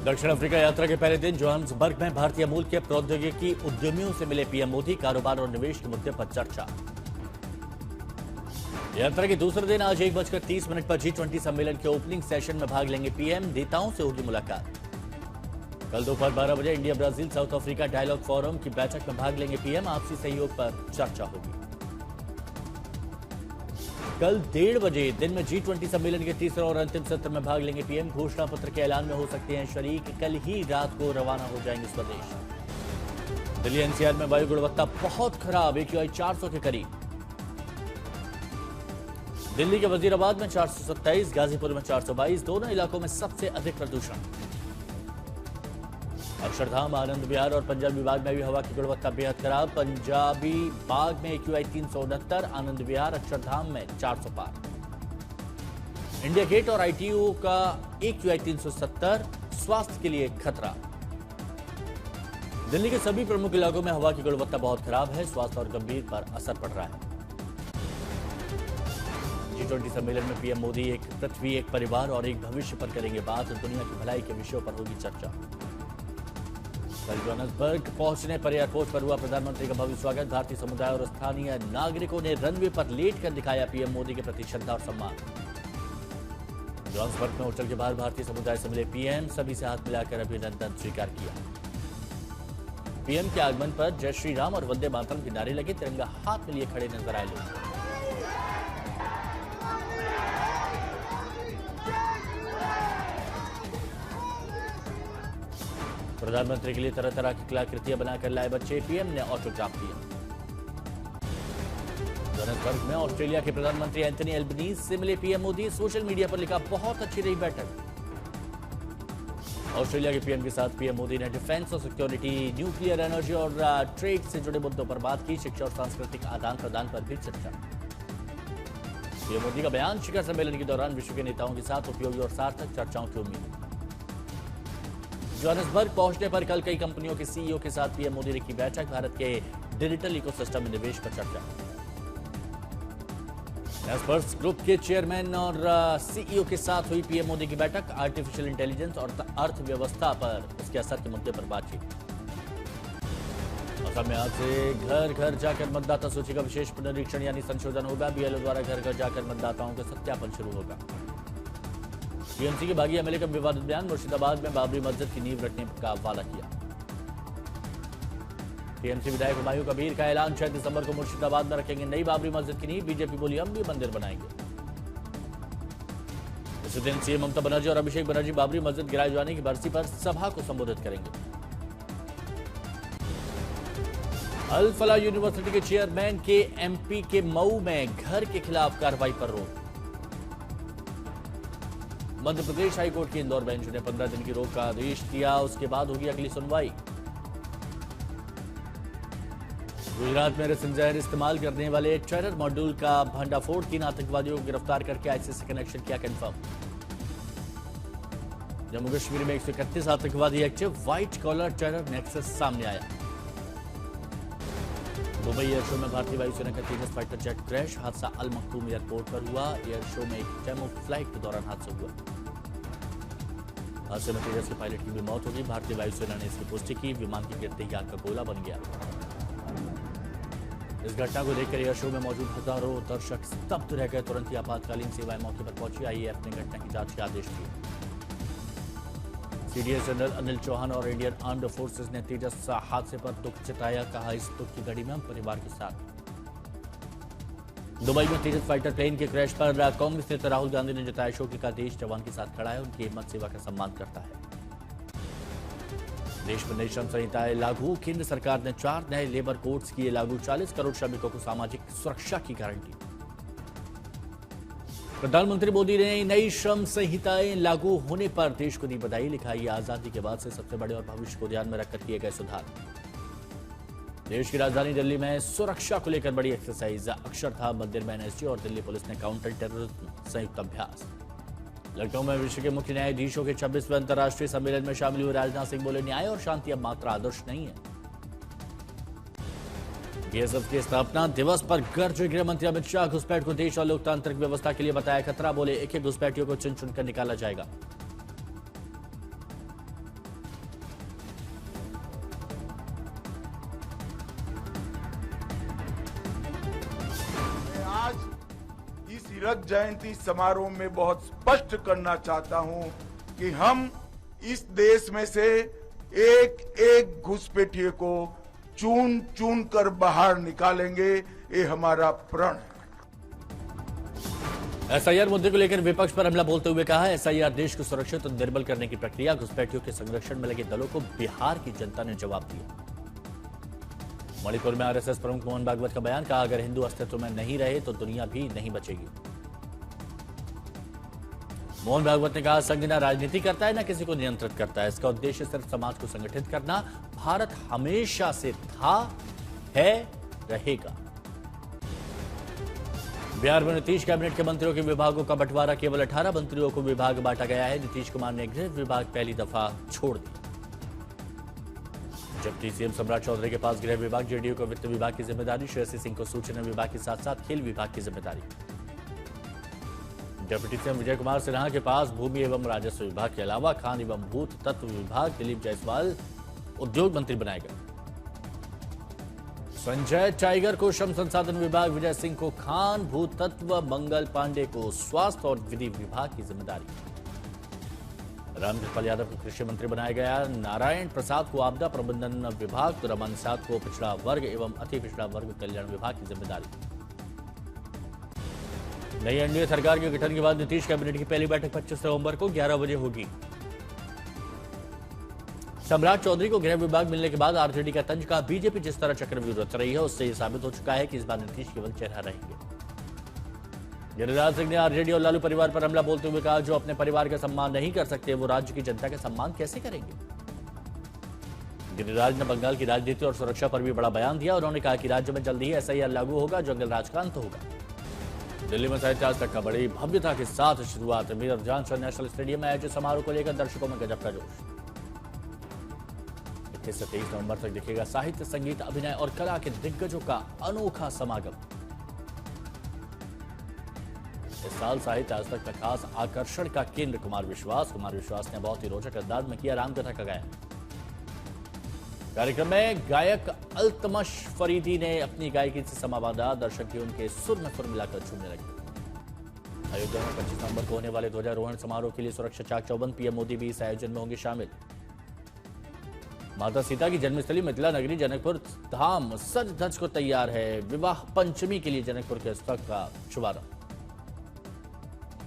दक्षिण अफ्रीका यात्रा के पहले दिन जोहान्सबर्ग में भारतीय मूल के प्रौद्योगिकी उद्यमियों से मिले पीएम मोदी। कारोबार और निवेश के मुद्दे पर चर्चा। यात्रा के दूसरे दिन आज 1:30 पर G20 सम्मेलन के ओपनिंग सेशन में भाग लेंगे पीएम। नेताओं से होगी मुलाकात। कल दोपहर 12 बजे India Brazil South Africa dialogue forum की बैठक में भाग लेंगे पीएम। आपसी सहयोग पर चर्चा होगी। कल 1:30 बजे दिन में G20 सम्मेलन के तीसरे और अंतिम सत्र में भाग लेंगे पीएम। घोषणा पत्र के ऐलान में हो सकते हैं शरीक। कल ही रात को रवाना हो जाएंगे स्वदेश। दिल्ली एनसीआर में वायु गुणवत्ता बहुत खराब, AQI 400 के करीब। दिल्ली के वजीराबाद में 427, गाजीपुर में 422, दोनों इलाकों में सबसे अधिक प्रदूषण। अक्षरधाम, आनंद विहार और पंजाबी बाग में भी हवा की गुणवत्ता बेहद खराब। पंजाबी बाग में AQI 369, आनंद विहार अक्षरधाम में 400 पार। इंडिया गेट और ITO का AQI 370, स्वास्थ्य के लिए खतरा। दिल्ली के सभी प्रमुख इलाकों में हवा की गुणवत्ता बहुत खराब है, स्वास्थ्य और गंभीर पर असर पड़ रहा है। G20 सम्मेलन में पीएम मोदी एक पृथ्वी, एक परिवार और एक भविष्य पर करेंगे बात। दुनिया की भलाई के विषयों पर होगी चर्चा। कल जोहान्सबर्ग पहुंचने पर एयरपोर्ट पर हुआ प्रधानमंत्री का भव्य स्वागत। भारतीय समुदाय और स्थानीय नागरिकों ने रनवे पर लेट कर दिखाया पीएम मोदी के प्रति श्रद्धा और सम्मान। जोहान्सबर्ग में होटल के बाहर भारतीय समुदाय से मिले पीएम। सभी से हाथ मिलाकर अभिनंदन स्वीकार किया। पीएम के आगमन पर जय श्री राम और वंदे मातरम के नारे लगे। तिरंगा हाथ में लिए खड़े नजर आए लोग। प्रधानमंत्री के लिए तरह तरह की कलाकृतियां बनाकर लाए बच्चे। पीएम ने ऑटोग्राफ दिया। जोहान्सबर्ग में ऑस्ट्रेलिया के प्रधानमंत्री एंथनी एल्बनीज से मिले पीएम मोदी। सोशल मीडिया पर लिखा, बहुत अच्छी रही बैठक। ऑस्ट्रेलिया के पीएम के साथ पीएम मोदी ने डिफेंस और सिक्योरिटी, न्यूक्लियर एनर्जी और ट्रेड से जुड़े मुद्दों पर बात की। शिक्षा और सांस्कृतिक आदान प्रदान पर भी चर्चा। पीएम मोदी का बयान, शिखर सम्मेलन के दौरान विश्व के नेताओं के साथ उपयोगी और सार्थक चर्चाओं की उम्मीद। जोहान्सबर्ग पहुंचने पर कल कई कंपनियों के सीईओ के साथ पीएम मोदी ने की बैठक। भारत के डिजिटल इकोसिस्टम में निवेश पर चर्चा। एस्पर्स ग्रुप के चेयरमैन और सीईओ के साथ हुई पीएम मोदी की बैठक। आर्टिफिशियल इंटेलिजेंस और अर्थव्यवस्था पर उसके असर के मुद्दे पर बातचीत। असम में आज से घर घर जाकर मतदाता सूची का विशेष पुनरीक्षण यानी संशोधन होगा। BLO द्वारा घर घर जाकर मतदाताओं का सत्यापन शुरू होगा। टीएमसी के बागी एमएलए का विवादित बयान। मुर्शिदाबाद में बाबरी मस्जिद की नींव रखने का वादा किया। टीएमसी विधायक हुमायूं कबीर का ऐलान, 6 दिसंबर को मुर्शिदाबाद में रखेंगे नई बाबरी मस्जिद की नींव। बीजेपी बोली, हम भी मंदिर बनाएंगे। इसी दिन सीएम ममता बनर्जी और अभिषेक बनर्जी बाबरी मस्जिद गिराए जाने की बरसी पर सभा को संबोधित करेंगे। अल फलाह यूनिवर्सिटी के चेयरमैन के MP के मऊ में घर के खिलाफ कार्रवाई पर रोक। मध्य प्रदेश हाईकोर्ट की इंदौर बेंच ने 15 दिन की रोक का आदेश दिया। उसके बाद होगी अगली सुनवाई। गुजरात में रेसिन जहर इस्तेमाल करने वाले टेरर मॉड्यूल का भंडाफोड़। 3 आतंकवादियों को गिरफ्तार करके ISIS से कनेक्शन किया कंफर्म। जम्मू कश्मीर में 131 आतंकवादी active. White collar terror nexus सामने आया। दुबई एयर शो में भारतीय वायुसेना का तेजस फाइटर जेट क्रैश। हादसा अल मखदूम एयरपोर्ट पर हुआ। एयर शो में एक डेमो फ्लाइट के दौरान हादसा हुआ। हादसे में तेजस के पायलट की भी मौत हो गई। भारतीय वायुसेना ने इसकी पुष्टि की। विमान के गिरते ही आग का गोला बन गया। इस घटना को देखकर एयर शो में मौजूद हजारों दर्शक स्तब्ध रह गए। तुरंत ही आपातकालीन सेवाएं मौके पर पहुंची। IAF ने घटना की जांच के आदेश दिए। CDS जनरल अनिल चौहान और इंडियन आर्म्ड फोर्सेस ने तेजस हादसे पर दुख जताया। कहा, इस दुख की घड़ी में हम परिवार के साथ। दुबई में तेजस फाइटर प्लेन के क्रैश पर कांग्रेस नेता राहुल गांधी ने जताया शोक का देश जवान के साथ खड़ा है, उनकी हिम्मत सेवा का सम्मान करता है। देश में नई श्रम संहिताएं लागू। केंद्र सरकार ने 4 नए लेबर कोड्स किए लागू। 40 करोड़ श्रमिकों को सामाजिक सुरक्षा की गारंटी। प्रधानमंत्री मोदी ने नई श्रम संहिताएं लागू होने पर देश को दी बधाई। लिखा, ये आजादी के बाद से सबसे बड़े और भविष्य को ध्यान में रखकर किए गए सुधार। देश की राजधानी दिल्ली में सुरक्षा को लेकर बड़ी एक्सरसाइज। अक्षरधाम मंदिर में NSG और दिल्ली पुलिस ने काउंटर टेररिज्म संयुक्त अभ्यास। लखनऊ में विश्व के मुख्य न्यायाधीशों के 26वें अंतर्राष्ट्रीय सम्मेलन में शामिल हुए राजनाथ सिंह बोले, न्याय और शांति अब मात्र आदर्श नहीं है। BSF के स्थापना दिवस पर गरजे गृह मंत्री अमित शाह। घुसपैठ को देश और लोकतांत्रिक व्यवस्था के लिए बताया खतरा। बोले, एक एक घुसपैठियों को चुन चुनकर निकाला जाएगा। रक्त जयंती समारोह में बहुत स्पष्ट करना चाहता हूं कि हम इस देश में से एक एक घुसपैठिए को चुन चुन कर बाहर निकालेंगे। ये हमारा प्रण है। एसआईआर मुद्दे को लेकर विपक्ष पर हमला बोलते हुए कहा, एसआईआर देश को सुरक्षित और निर्बल करने की प्रक्रिया, घुसपैठियों के संरक्षण में लगे दलों को बिहार की जनता ने जवाब दिया। मणिपुर में आरएसएस प्रमुख मोहन भागवत का बयान, कहा अगर हिंदू अस्तित्व में नहीं रहे तो दुनिया भी नहीं बचेगी। मोहन भागवत ने कहा, संघ न राजनीति करता है न किसी को नियंत्रित करता है, इसका उद्देश्य सिर्फ समाज को संगठित करना। भारत हमेशा से था, है, रहेगा। बिहार में नीतीश कैबिनेट के मंत्रियों के विभागों का बंटवारा, केवल 18 मंत्रियों को विभाग बांटा गया है। नीतीश कुमार ने गृह विभाग पहली दफा छोड़ दिया, जबकि सीएम सम्राट चौधरी के पास गृह विभाग, जेडीयू को वित्त विभाग की जिम्मेदारी, श्रेयसी सिंह को सूचना विभाग के साथ साथ खेल विभाग की जिम्मेदारी। डिप्टी सीएम विजय कुमार सिन्हा के पास भूमि एवं राजस्व विभाग के अलावा खान एवं भूत तत्व विभाग, दिलीप जायसवाल उद्योग मंत्री बनाए गए। संजय टाइगर को श्रम संसाधन विभाग, विजय सिंह को खान भूत तत्व, मंगल पांडे को स्वास्थ्य और विधि विभाग की जिम्मेदारी। रामकृपाल यादव को कृषि मंत्री बनाया गया। नारायण प्रसाद को आपदा प्रबंधन विभाग, तो रमन साथ को पिछड़ा वर्ग एवं अति पिछड़ा वर्ग कल्याण विभाग की जिम्मेदारी। नई एनडीए सरकार के गठन के बाद नीतीश कैबिनेट की पहली बैठक 25 नवंबर को 11 बजे होगी। सम्राट चौधरी को गृह विभाग मिलने के बाद आरजेडी का तंज, का बीजेपी जिस तरह चक्रव्यूह रच रही है उससे यह साबित हो चुका है कि इस बार नीतीश केवल चेहरा रहेंगे। गिरिराज सिंह ने आरजेडी और लालू परिवार पर हमला बोलते हुए कहा, जो अपने परिवार का सम्मान नहीं कर सकते वो राज्य की जनता का सम्मान कैसे करेंगे। गिरिराज ने बंगाल की राजनीति और सुरक्षा पर भी बड़ा बयान दिया। उन्होंने कहा कि राज्य में जल्द ही एसआईआर लागू होगा, जंगल राज का अंत होगा। दिल्ली में साहित्य आज तक का बड़ी भव्यता के साथ शुरुआत, मेजर ध्यानचंद नेशनल स्टेडियम में आयोजित समारोह को लेकर दर्शकों में गजब का जोश। 21 से 23 नवंबर तक दिखेगा साहित्य, संगीत, अभिनय और कला के दिग्गजों का अनोखा समागम। इस साल साहित्य आज तक का खास आकर्षण का केंद्र कुमार विश्वास ने बहुत ही रोचक अंदाज में किया रामकथा का गायन। कार्यक्रम में गायक अल्तमश फरीदी ने अपनी गायकी से समा बांधा, दर्शक भी उनके सुर में सुर मिलाकर झूमने लगे। अयोध्या में 25 नवंबर को होने वाले ध्वजारोहण समारोह के लिए सुरक्षा चाक चौबंद, पीएम मोदी भी इस आयोजन में होंगे शामिल। माता सीता की जन्मस्थली मिथिला नगरी जनकपुर धाम सज धज को तैयार है। विवाह पंचमी के लिए जनकपुर के स्थल का शुभारंभ।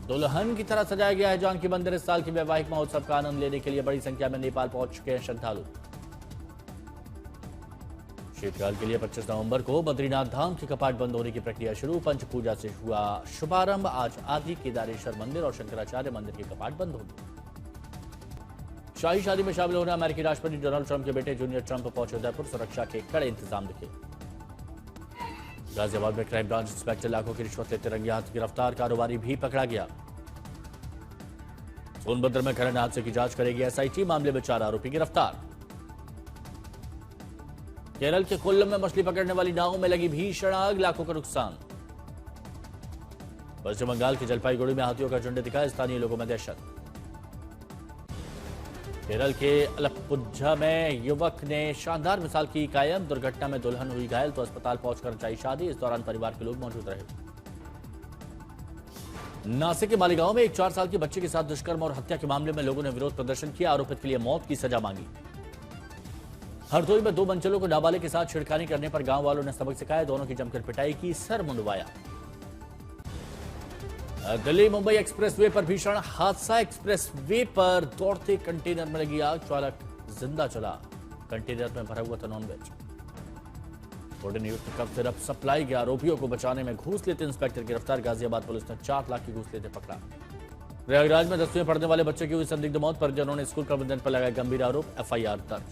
दुल्हन की तरह सजाया गया है जानकी मंदिर। इस साल के वैवाहिक महोत्सव का आनंद लेने के लिए बड़ी संख्या में नेपाल पहुंच चुके हैं श्रद्धालु। शीतकाल के लिए 25 नवंबर को बद्रीनाथ धाम के कपाट बंद होने की प्रक्रिया शुरू। पंच पूजा से हुआ शुभारंभ। आज आदि केदारेश्वर मंदिर और शंकराचार्य मंदिर के कपाट बंद होंगे। शाही शादी में शामिल होने अमेरिकी राष्ट्रपति डोनाल्ड ट्रंप के बेटे जूनियर ट्रंप पहुंचे उदयपुर। सुरक्षा के कड़े इंतजाम दिखे। गाजियाबाद में क्राइम ब्रांच इंस्पेक्टर लाखों की रिश्वत लेते रंगे हाथ गिरफ्तार, कारोबारी भी पकड़ा गया। सोनभद्र में खनन हादसे की जांच करेगी एसआईटी, मामले में 4 आरोपी गिरफ्तार। केरल के कोल्लम में मछली पकड़ने वाली नाव में लगी भीषण आग, लाखों का नुकसान। पश्चिम बंगाल के जलपाईगुड़ी में हाथियों का झुंड दिखा, स्थानीय लोगों में दहशत। केरल के अलप्पुझा में युवक ने शानदार मिसाल की कायम, दुर्घटना में दुल्हन हुई घायल तो अस्पताल पहुंचकर रचाई शादी। इस दौरान परिवार के लोग मौजूद रहे। नासिक के मालीगांव में एक 4 साल के बच्चे के साथ दुष्कर्म और हत्या के मामले में लोगों ने विरोध प्रदर्शन किया, आरोपित के लिए मौत की सजा मांगी। हरदोई में 2 मंचलों को नाबालिग के साथ छिड़खानी करने पर गांव वालों ने सबक सिखाया, दोनों की जमकर पिटाई की, सर मुंडवाया। दिल्ली मुंबई एक्सप्रेसवे पर भीषण हादसा, एक्सप्रेसवे पर दौड़ते कंटेनर में लगी आग, चालक जिंदा चला। कंटेनर में भरा हुआ था नॉनवेज। कोर्ट युक्त कब सिर्फ सप्लाई के आरोपियों को बचाने में घूस लेते इंस्पेक्टर गिरफ्तार। गाजियाबाद पुलिस ने 4 लाख की घूस लेते पकड़ा। प्रयागराज में 10वीं पढ़ने वाले बच्चे की हुई संदिग्ध मौत पर जनों ने स्कूल प्रबंधन पर लगाया गंभीर आरोप, एफआईआर दर्ज।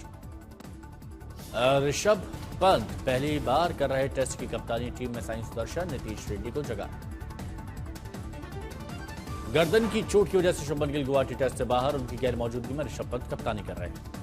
ऋषभ पंत पहली बार कर रहे टेस्ट की कप्तानी, टीम में साई सुदर्शन, नीतीश रेड्डी को जगह। गर्दन की चोट की वजह से शुभमन गिल गुवाहाटी टेस्ट से बाहर, उनकी गैर मौजूदगी में ऋषभ पंत कप्तानी कर रहे हैं।